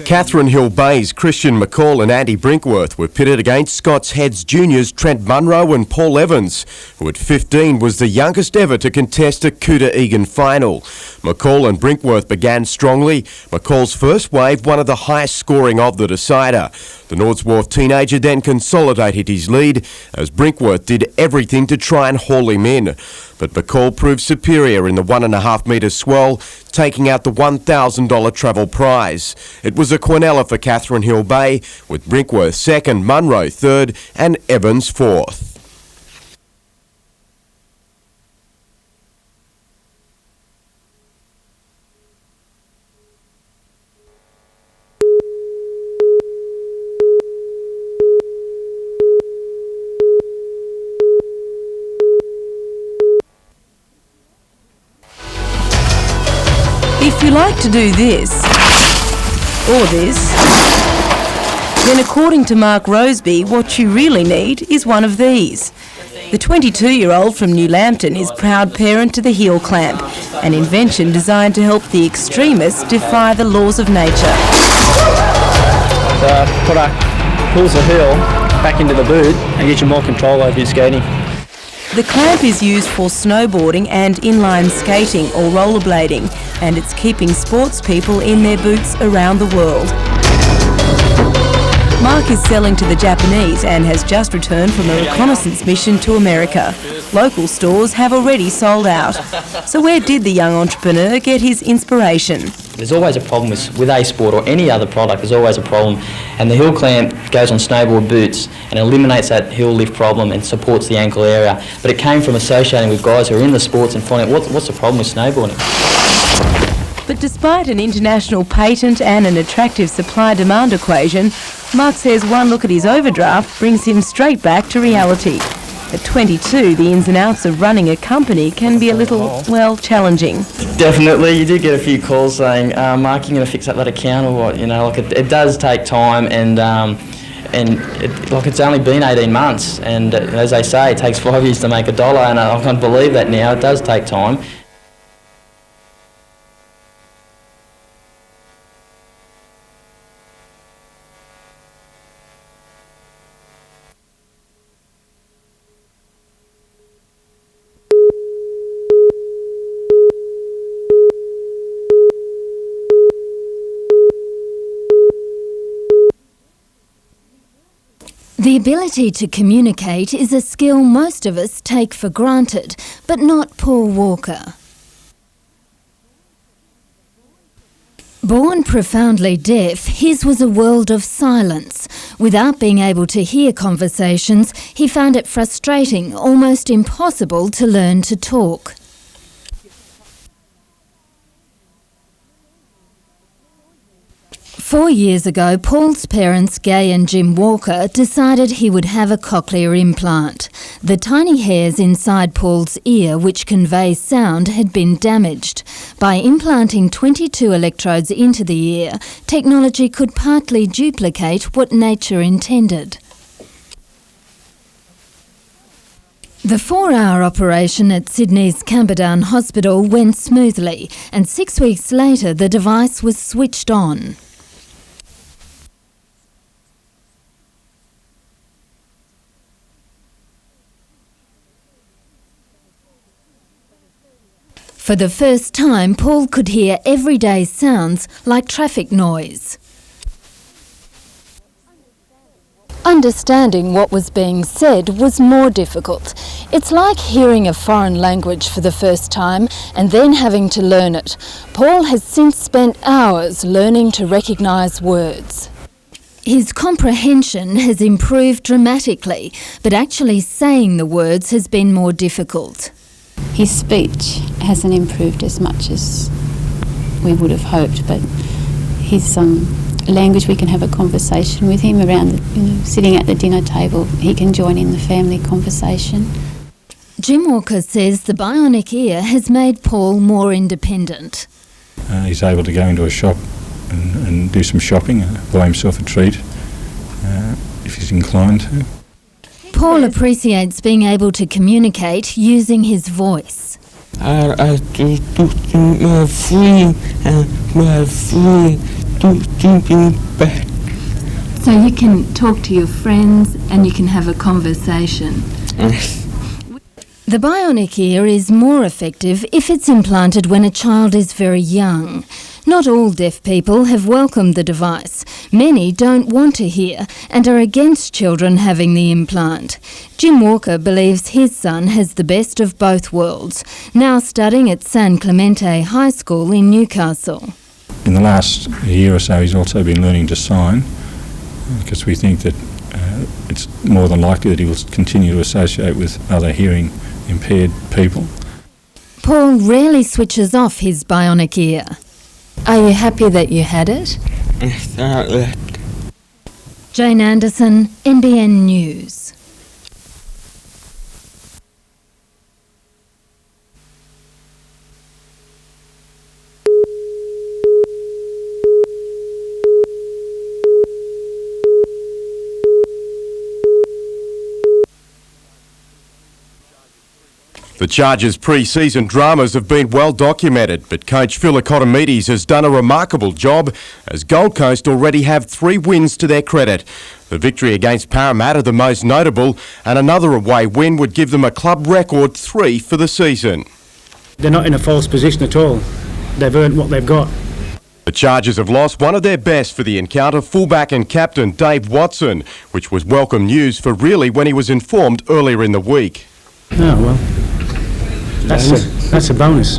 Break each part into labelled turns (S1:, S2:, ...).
S1: Catherine Hill Bay's Christian McCall and Andy Brinkworth were pitted against Scots Heads Juniors Trent Munro and Paul Evans, who at 15 was the youngest ever to contest a Cooter Egan final. McCall and Brinkworth began strongly. McCall's first wave, one of the highest scoring of the decider. The Norths Wharf teenager then consolidated his lead as Brinkworth did everything to try and haul him in. But McCall proved superior in the 1.5 metre swell, taking out the $1,000 travel prize. It was a quinella for Catherine Hill Bay, with Brinkworth second, Munro third and Evans fourth.
S2: If you like to do this, or this, then according to Mark Roseby, what you really need is one of these. The 22-year-old from New Lambton is proud parent to the heel clamp, an invention designed to help the extremists defy the laws of nature.
S3: The product pulls the heel back into the boot and gives you more control over your skating.
S2: The clamp is used for snowboarding and inline skating or rollerblading, and it's keeping sports people in their boots around the world. Mark is selling to the Japanese and has just returned from a reconnaissance mission to America. Local stores have already sold out. So where did the young entrepreneur get his inspiration?
S3: There's always a problem with a sport or any other product, there's always a problem. And the heel clamp goes on snowboard boots and eliminates that heel lift problem and supports the ankle area. But it came from associating with guys who are in the sports and finding out what's the problem with snowboarding.
S2: But despite an international patent and an attractive supply-demand equation, Mark says one look at his overdraft brings him straight back to reality. At 22, the ins and outs of running a company can be a little, well, challenging.
S3: Definitely, you do get a few calls saying, Mark, you're going to fix up that account or what? You know, like it does take time and it's only been 18 months and as they say, it takes 5 years to make $1 and I can't believe that now, it does take time.
S4: The ability to communicate is a skill most of us take for granted, but not Paul Walker. Born profoundly deaf, his was a world of silence. Without being able to hear conversations, he found it frustrating, almost impossible to learn to talk. Four years ago, Paul's parents, Gay and Jim Walker, decided he would have a cochlear implant. The tiny hairs inside Paul's ear, which convey sound, had been damaged. By implanting 22 electrodes into the ear, technology could partly duplicate what nature intended. The 4-hour operation at Sydney's Camperdown Hospital went smoothly, and 6 weeks later the device was switched on. For the first time, Paul could hear everyday sounds like traffic noise. Understanding what was being said was more difficult. It's like hearing a foreign language for the first time and then having to learn it. Paul has since spent hours learning to recognise words. His comprehension has improved dramatically, but actually saying the words has been more difficult.
S5: His speech hasn't improved as much as we would have hoped, but his language, we can have a conversation with him around, sitting at the dinner table. He can join in the family conversation.
S4: Jim Walker says the bionic ear has made Paul more independent.
S6: He's able to go into a shop and do some shopping, buy himself a treat if he's inclined to.
S4: Paul appreciates being able to communicate using his voice.
S7: thinking back.
S4: So you can talk to your friends and you can have a conversation. The bionic ear is more effective if it's implanted when a child is very young. Not all deaf people have welcomed the device. Many don't want to hear and are against children having the implant. Jim Walker believes his son has the best of both worlds, now studying at San Clemente High School in Newcastle.
S6: In the last year or so, he's also been learning to sign, because we think that it's more than likely that he will continue to associate with other hearing impaired people.
S4: Paul rarely switches off his bionic ear. Are you happy that you had it? Jane Anderson, NBN News.
S1: The Chargers' pre-season dramas have been well documented, but coach Phil Economides has done a remarkable job, as Gold Coast already have 3 wins to their credit. The victory against Parramatta the most notable, and another away win would give them a club record 3 for the season.
S8: They're not in a false position at all. They've earned what they've got.
S1: The Chargers have lost one of their best for the encounter, fullback and captain Dave Watson, which was welcome news for really when he was informed earlier in the week.
S8: Oh, well. That's a bonus.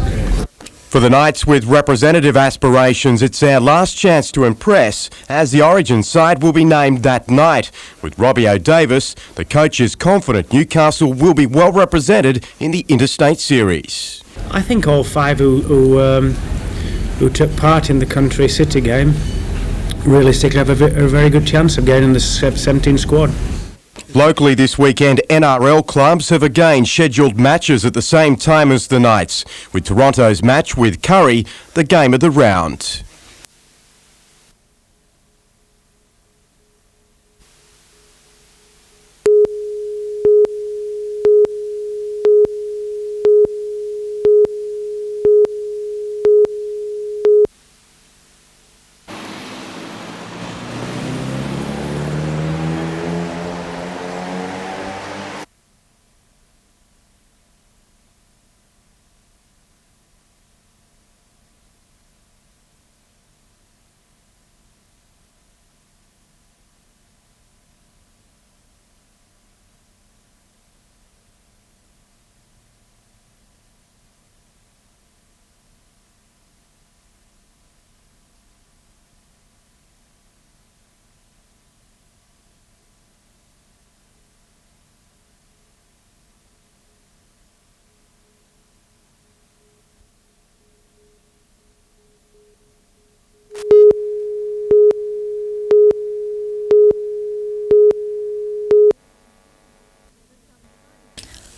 S1: For the Knights with representative aspirations, it's their last chance to impress, as the Origin side will be named that night. With Robbie O'Davis, the coach is confident Newcastle will be well represented in the Interstate Series.
S8: I think all 5 who took part in the country city game realistically have a very good chance of getting the 17 squad.
S1: Locally this weekend, NRL clubs have again scheduled matches at the same time as the Knights, with Toronto's match with Curry the game of the round.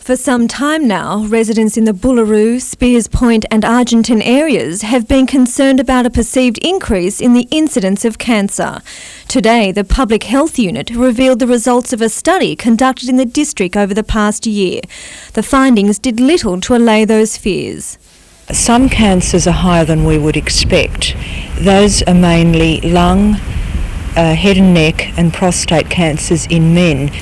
S9: For some time now, residents in the Bullaroo, Spears Point and Argenton areas have been concerned about a perceived increase in the incidence of cancer. Today, the Public Health Unit revealed the results of a study conducted in the district over the past year. The findings did little to allay those fears.
S10: Some cancers are higher than we would expect. Those are mainly lung, head and neck and prostate cancers in men.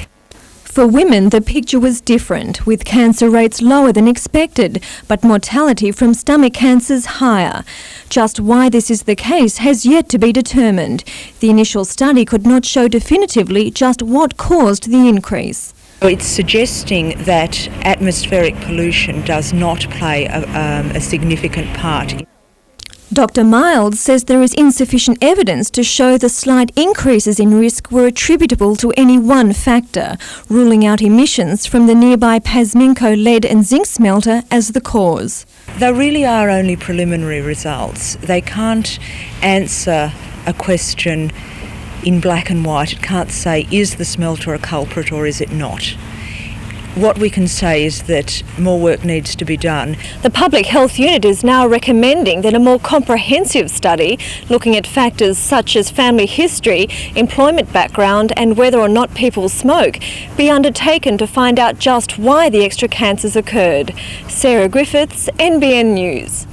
S9: For women, the picture was different, with cancer rates lower than expected, but mortality from stomach cancers higher. Just why this is the case has yet to be determined. The initial study could not show definitively just what caused the increase.
S10: It's suggesting that atmospheric pollution does not play a significant part.
S9: Dr. Miles says there is insufficient evidence to show the slight increases in risk were attributable to any one factor, ruling out emissions from the nearby Pasminco lead and zinc smelter as the cause.
S10: They really are only preliminary results. They can't answer a question in black and white. It can't say, is the smelter a culprit or is it not? What we can say is that more work needs to be done.
S9: The Public Health Unit is now recommending that a more comprehensive study looking at factors such as family history, employment background and whether or not people smoke be undertaken to find out just why the extra cancers occurred. Sarah Griffiths, NBN News.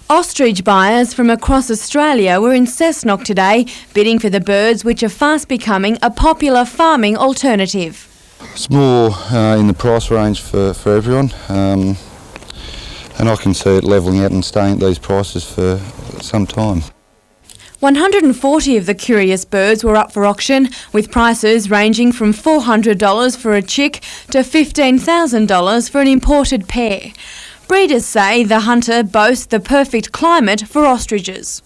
S9: Ostrich buyers from across Australia were in Cessnock today, bidding for the birds which are fast becoming a popular farming alternative.
S11: It's more in the price range for everyone, and I can see it levelling out and staying at these prices for some time.
S9: 140 of the curious birds were up for auction, with prices ranging from $400 for a chick to $15,000 for an imported pair. Breeders say the hunter boasts the perfect climate for ostriches.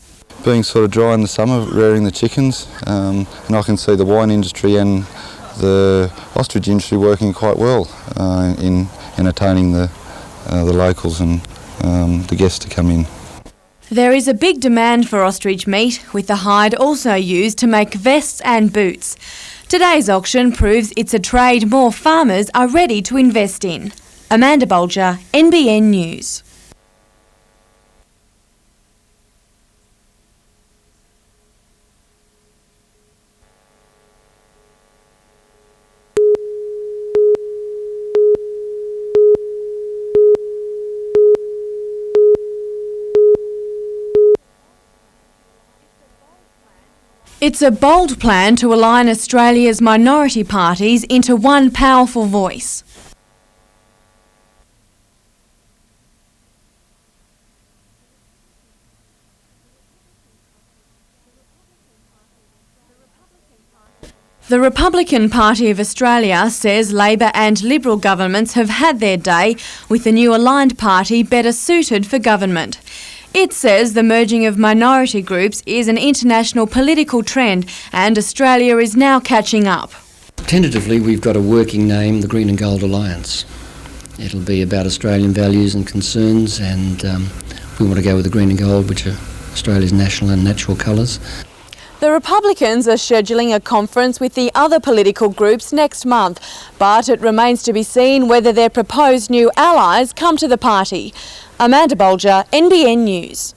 S11: Being sort of dry in the summer, rearing the chickens, and I can see the wine industry and the ostrich industry working quite well in entertaining the locals and the guests to come in.
S9: There is a big demand for ostrich meat, with the hide also used to make vests and boots. Today's auction proves it's a trade more farmers are ready to invest in. Amanda Bolger, NBN News. It's a bold plan to align Australia's minority parties into one powerful voice. The Republican Party of Australia says Labor and Liberal governments have had their day, with the new aligned party better suited for government. It says the merging of minority groups is an international political trend and Australia is now catching up.
S12: Tentatively, we've got a working name, the Green and Gold Alliance. It'll be about Australian values and concerns, and we want to go with the green and gold, which are Australia's national and natural colours.
S9: The Republicans are scheduling a conference with the other political groups next month, but it remains to be seen whether their proposed new allies come to the party. Amanda Bolger, NBN News.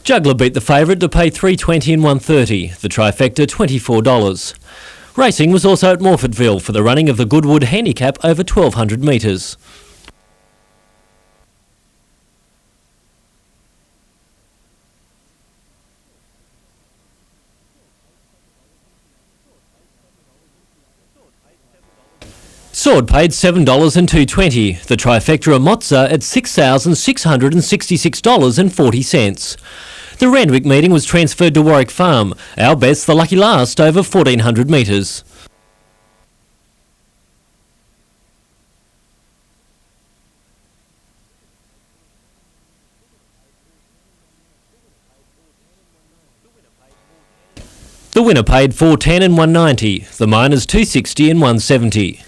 S13: Juggler beat the favourite to pay $3.20 and $1.30, the trifecta $24. Racing was also at Morfettville for the running of the Goodwood Handicap over 1,200 metres. Sword paid $7 and $2.20, the trifecta of Mozza at $6,666.40. The Randwick meeting was transferred to Warwick Farm, our best the lucky last over 1,400 metres. The winner paid $4.10 and $1.90, the minors $2.60 and $1.70.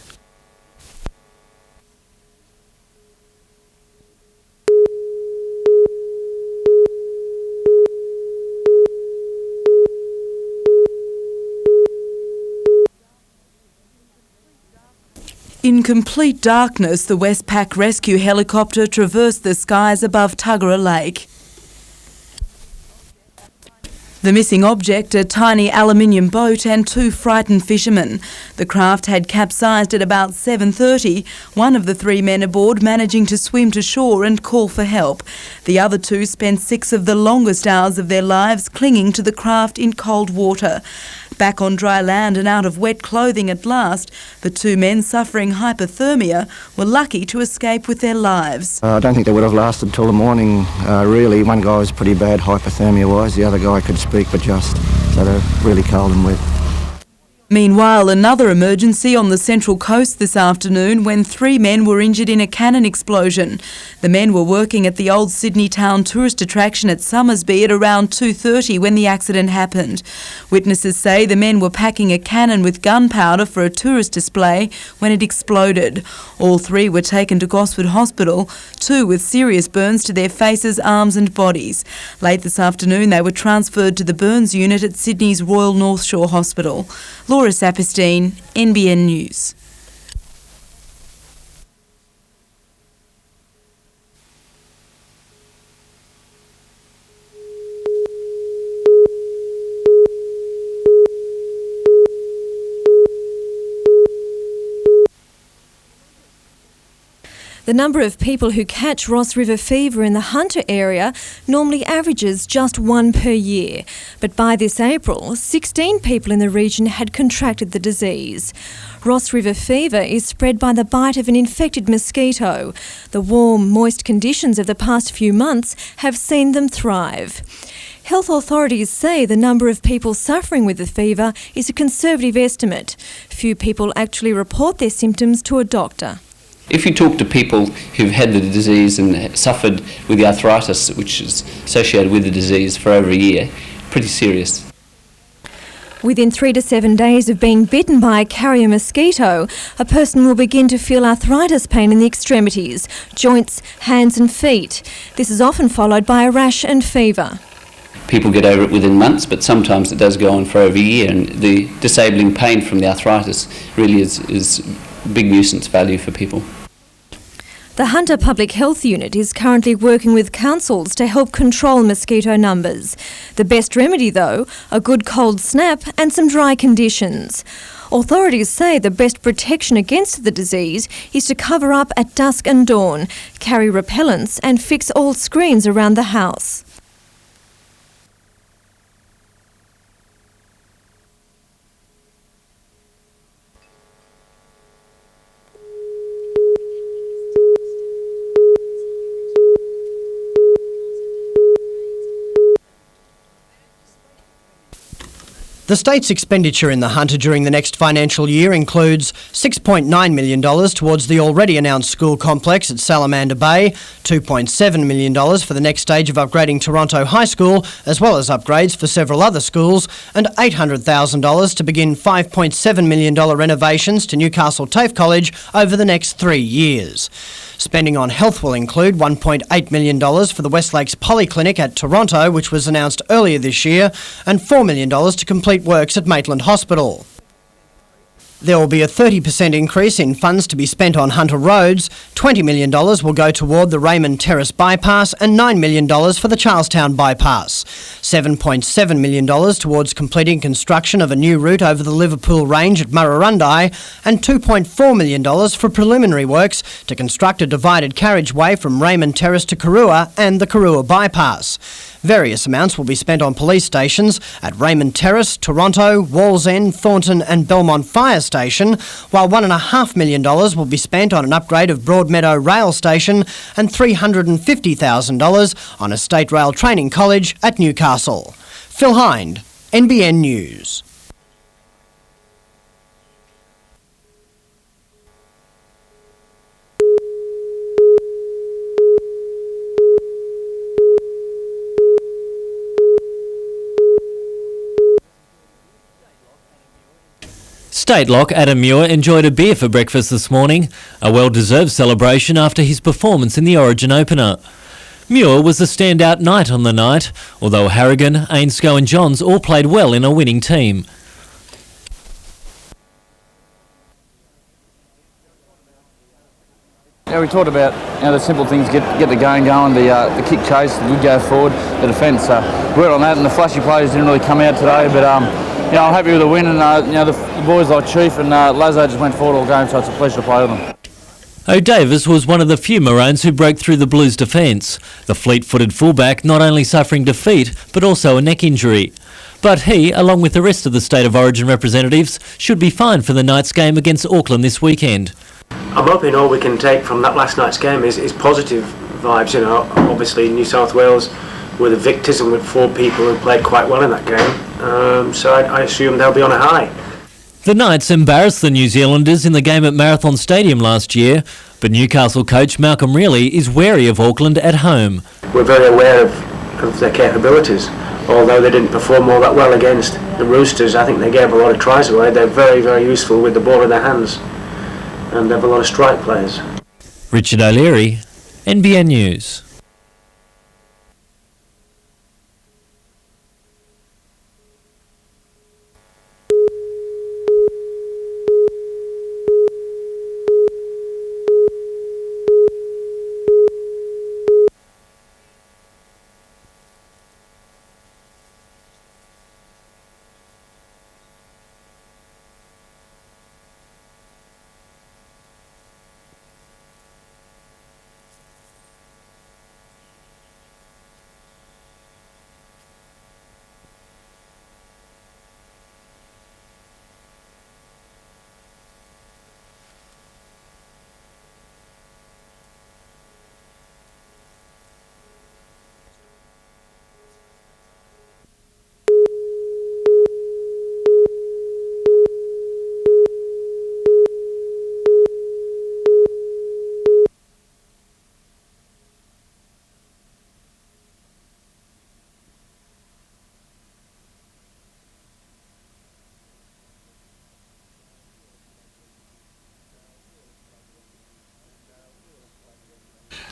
S14: In complete darkness, the Westpac rescue helicopter traversed the skies above Tuggerah Lake. The missing object, a tiny aluminium boat and 2 frightened fishermen. The craft had capsized at about 7:30, one of the 3 men aboard managing to swim to shore and call for help. The other 2 spent 6 of the longest hours of their lives clinging to the craft in cold water. Back on dry land and out of wet clothing at last, the 2 men suffering hypothermia were lucky to escape with their lives.
S15: I don't think they would have lasted till the morning, really. One guy was pretty bad hypothermia-wise, the other guy could speak but just, so they're really cold and wet.
S14: Meanwhile, another emergency on the Central Coast this afternoon when 3 men were injured in a cannon explosion. The men were working at the old Sydney town tourist attraction at Summersby at around 2:30 when the accident happened. Witnesses say the men were packing a cannon with gunpowder for a tourist display when it exploded. All 3 were taken to Gosford Hospital, 2 with serious burns to their faces, arms and bodies. Late this afternoon they were transferred to the burns unit at Sydney's Royal North Shore Hospital. Laura Saperstein, NBN News.
S9: The number of people who catch Ross River fever in the Hunter area normally averages just 1 per year. But by this April, 16 people in the region had contracted the disease. Ross River fever is spread by the bite of an infected mosquito. The warm, moist conditions of the past few months have seen them thrive. Health authorities say the number of people suffering with the fever is a conservative estimate. Few people actually report their symptoms to a doctor.
S16: If you talk to people who've had the disease and suffered with the arthritis, which is associated with the disease for over a year, pretty serious.
S9: Within 3 to 7 days of being bitten by a carrier mosquito, a person will begin to feel arthritis pain in the extremities, joints, hands and feet. This is often followed by a rash and fever.
S16: People get over it within months, but sometimes it does go on for over a year, and the disabling pain from the arthritis really is big nuisance value for people.
S9: The Hunter Public Health Unit is currently working with councils to help control mosquito numbers. The best remedy, though, a good cold snap and some dry conditions. Authorities say the best protection against the disease is to cover up at dusk and dawn, carry repellents and fix all screens around the house.
S17: The state's expenditure in the Hunter during the next financial year includes $6.9 million towards the already announced school complex at Salamander Bay, $2.7 million for the next stage of upgrading Toronto High School, as well as upgrades for several other schools, and $800,000 to begin $5.7 million renovations to Newcastle TAFE College over the next 3 years. Spending on health will include $1.8 million for the West Lakes Polyclinic at Toronto, which was announced earlier this year, and $4 million to complete works at Maitland Hospital. There will be a 30% increase in funds to be spent on Hunter roads. $20 million will go toward the Raymond Terrace bypass and $9 million for the Charlestown bypass. $7.7 million towards completing construction of a new route over the Liverpool Range at Murrurundi and $2.4 million for preliminary works to construct a divided carriageway from Raymond Terrace to Karua and the Karua bypass. Various amounts will be spent on police stations at Raymond Terrace, Toronto, Wallsend, Thornton and Belmont Fire Station, while $1.5 million will be spent on an upgrade of Broadmeadow Rail Station and $350,000 on a State Rail Training College at Newcastle. Phil Hind, NBN News.
S13: State lock Adam Muir enjoyed a beer for breakfast this morning, a well-deserved celebration after his performance in the Origin opener. Muir was the standout knight on the night, although Harrigan, Ainscough and Johns all played well in a winning team.
S18: Yeah, we talked about the simple things, get the game going, the kick chase, the good go forward, the defence. We're on that, and the flashy players didn't really come out today, but I'm happy with the win, and the boys like Chief and Lazo just went forward all game, so it's a pleasure to play with them.
S13: O'Davis was one of the few Maroons who broke through the Blues' defence, the fleet-footed fullback not only suffering defeat but also a neck injury. But he, along with the rest of the State of Origin representatives, should be fine for the night's game against Auckland this weekend.
S19: I'm hoping all we can take from that last night's game is positive vibes. Obviously New South Wales were the victors and with 4 people who played quite well in that game, so I assume they'll be on a high.
S13: The Knights embarrassed the New Zealanders in the game at Marathon Stadium last year, but Newcastle coach Malcolm Reilly is wary of Auckland at home.
S19: We're very aware of their capabilities. Although they didn't perform all that well against the Roosters, I think they gave a lot of tries away. They're very, very useful with the ball in their hands, and they have a lot of strike players.
S13: Richard O'Leary, NBN News.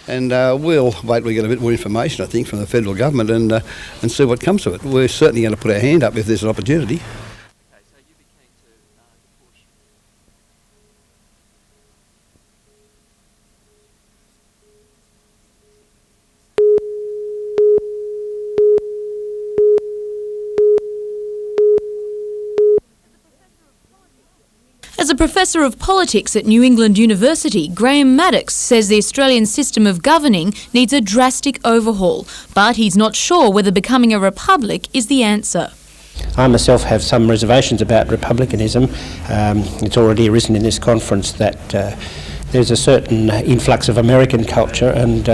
S20: And we'll wait till we get a bit more information, I think, from the federal government and see what comes of it. We're certainly going to put our hand up if there's an opportunity.
S21: As a professor of politics at New England University, Graham Maddox says the Australian system of governing needs a drastic overhaul, but he's not sure whether becoming a republic is the answer.
S22: I myself have some reservations about republicanism. It's already arisen in this conference that there's a certain influx of American culture, and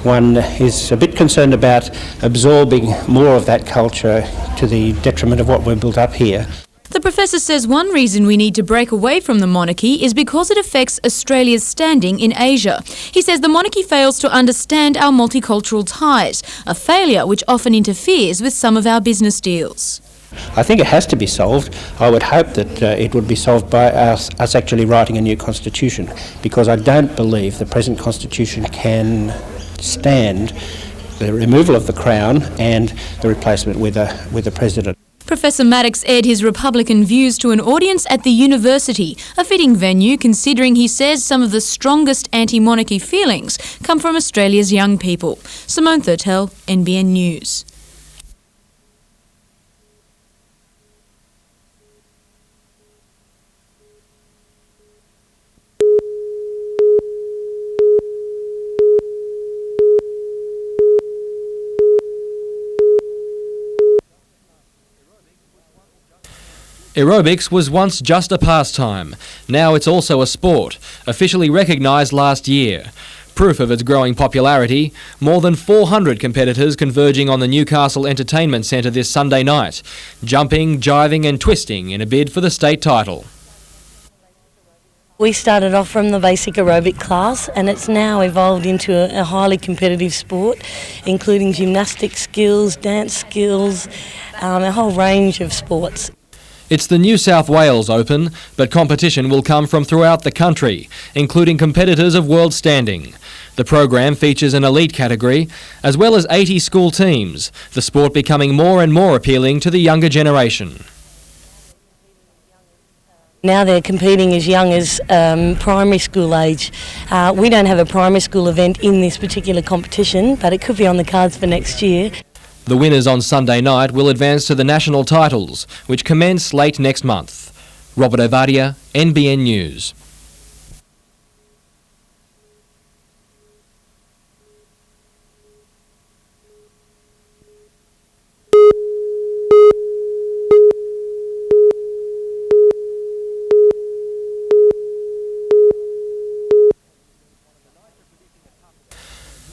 S22: one is a bit concerned about absorbing more of that culture to the detriment of what we've built up here.
S21: The professor says one reason we need to break away from the monarchy is because it affects Australia's standing in Asia. He says the monarchy fails to understand our multicultural ties, a failure which often interferes with some of our business deals.
S22: I think it has to be solved. I would hope that it would be solved by us actually writing a new constitution, because I don't believe the present constitution can stand the removal of the crown and the replacement with a president.
S21: Professor Maddox aired his Republican views to an audience at the university, a fitting venue considering he says some of the strongest anti-monarchy feelings come from Australia's young people. Simone Thurtell, NBN News.
S23: Aerobics was once just a pastime. Now it's also a sport, officially recognised last year. Proof of its growing popularity, more than 400 competitors converging on the Newcastle Entertainment Centre this Sunday night, jumping, jiving and twisting in a bid for the state title.
S24: We started off from the basic aerobic class, and it's now evolved into a highly competitive sport, including gymnastic skills, dance skills, a whole range of sports.
S23: It's the New South Wales Open, but competition will come from throughout the country, including competitors of world standing. The program features an elite category, as well as 80 school teams, the sport becoming more and more appealing to the younger generation.
S24: Now they're competing as young as primary school age. We don't have a primary school event in this particular competition, but it could be on the cards for next year.
S23: The winners on Sunday night will advance to the national titles, which commence late next month. Robert Ovadia, NBN News.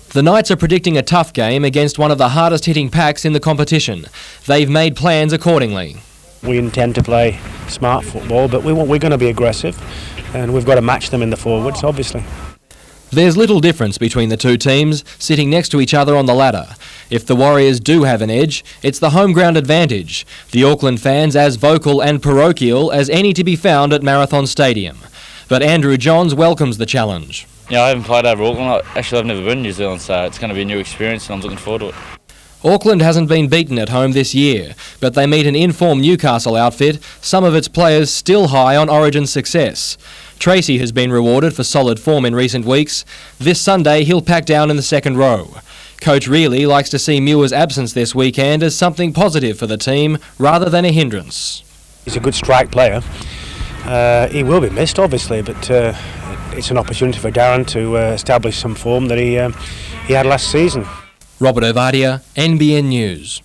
S23: The Knights are predicting a tough game against one of the hardest hitting packs in the competition. They've made plans accordingly.
S2: We intend to play smart football, but we're going to be aggressive, and we've got to match them in the forwards, obviously.
S23: There's little difference between the two teams, sitting next to each other on the ladder. If the Warriors do have an edge, it's the home ground advantage. The Auckland fans as vocal and parochial as any to be found at Marathon Stadium. But Andrew Johns welcomes the challenge.
S3: Yeah, I haven't played over Auckland. I've never been in New Zealand, so it's going to be a new experience and I'm looking forward to it.
S23: Auckland hasn't been beaten at home this year, but they meet an in-form Newcastle outfit, some of its players still high on Origin success. Tracy has been rewarded for solid form in recent weeks. This Sunday he'll pack down in the second row. Coach Reilly likes to see Muir's absence this weekend as something positive for the team rather than a hindrance.
S2: He's a good strike player. He will be missed, obviously, but it's an opportunity for Darren to establish some form that he had last season.
S23: Robert Ovadia, NBN News.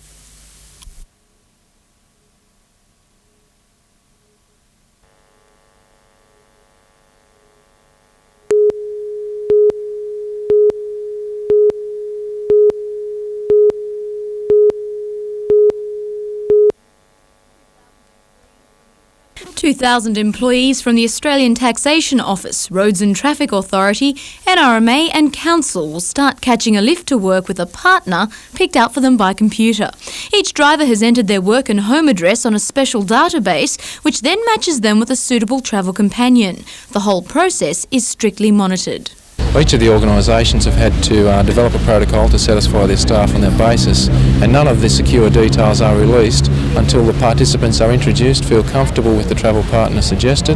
S21: $2,000 employees from the Australian Taxation Office, Roads and Traffic Authority, NRMA and Council will start catching a lift to work with a partner picked out for them by computer. Each driver has entered their work and home address on a special database, which then matches them with a suitable travel companion. The whole process is strictly monitored.
S5: Each of the organisations have had to develop a protocol to satisfy their staff on that basis, and none of the secure details are released until the participants are introduced, feel comfortable with the travel partner suggested,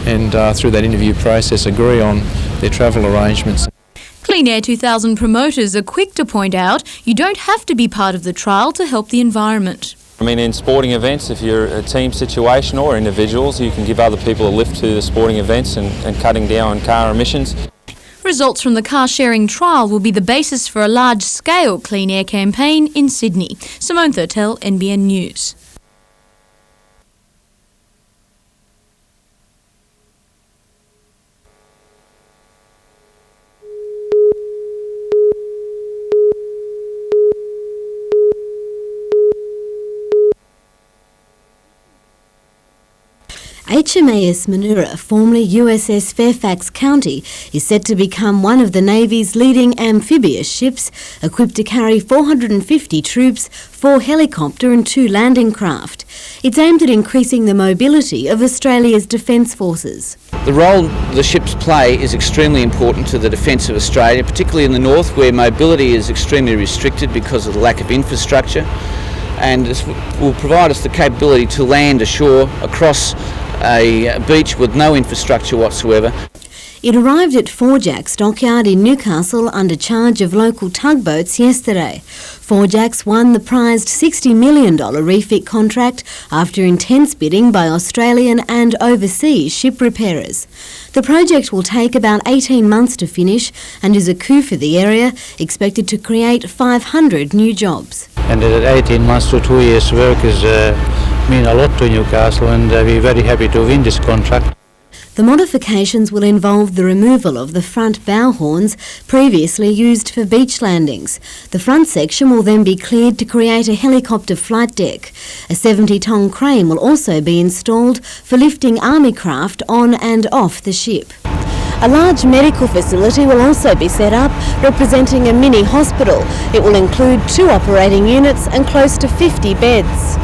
S5: and through that interview process agree on their travel arrangements.
S21: Clean Air 2000 promoters are quick to point out you don't have to be part of the trial to help the environment.
S7: I mean, in sporting events, if you're a team situation or individuals, you can give other people a lift to the sporting events and cutting down on car emissions.
S21: Results from the car-sharing trial will be the basis for a large-scale clean air campaign in Sydney. Simone Thurtell, NBN News.
S25: HMAS Manura, formerly USS Fairfax County, is set to become one of the Navy's leading amphibious ships, equipped to carry 450 troops, 4 helicopter and 2 landing craft. It's aimed at increasing the mobility of Australia's defence forces.
S26: The role the ships play is extremely important to the defence of Australia, particularly in the north where mobility is extremely restricted because of the lack of infrastructure, and this will provide us the capability to land ashore across a beach with no infrastructure whatsoever.
S25: It arrived at Forjacks dockyard in Newcastle under charge of local tugboats yesterday. Forjacks won the prized $60 million refit contract after intense bidding by Australian and overseas ship repairers. The project will take about 18 months to finish and is a coup for the area, expected to create 500 new jobs.
S27: And 18 months to 2 years work is mean a lot to Newcastle, and we're very happy to win this contract.
S25: The modifications will involve the removal of the front bow horns previously used for beach landings. The front section will then be cleared to create a helicopter flight deck. A 70-ton crane will also be installed for lifting army craft on and off the ship. A large medical facility will also be set up, representing a mini hospital. It will include 2 operating units and close to 50 beds.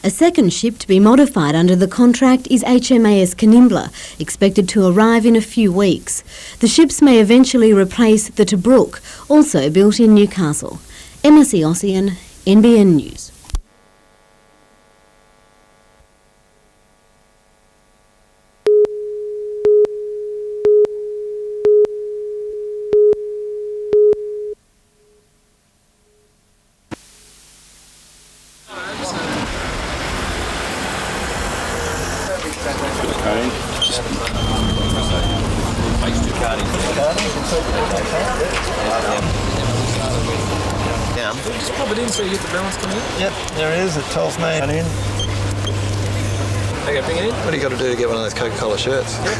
S25: A second ship to be modified under the contract is HMAS Canimbla, expected to arrive in a few weeks. The ships may eventually replace the Tobruk, also built in Newcastle. Emma Siossian, NBN News.
S1: Yeah.
S4: Just pop it in so you get the balance coming in.
S1: Yep, there it is, the 12th man in.
S4: Okay, bring it in.
S1: What do you got to do to get one of those Coca-Cola shirts?
S4: Okay.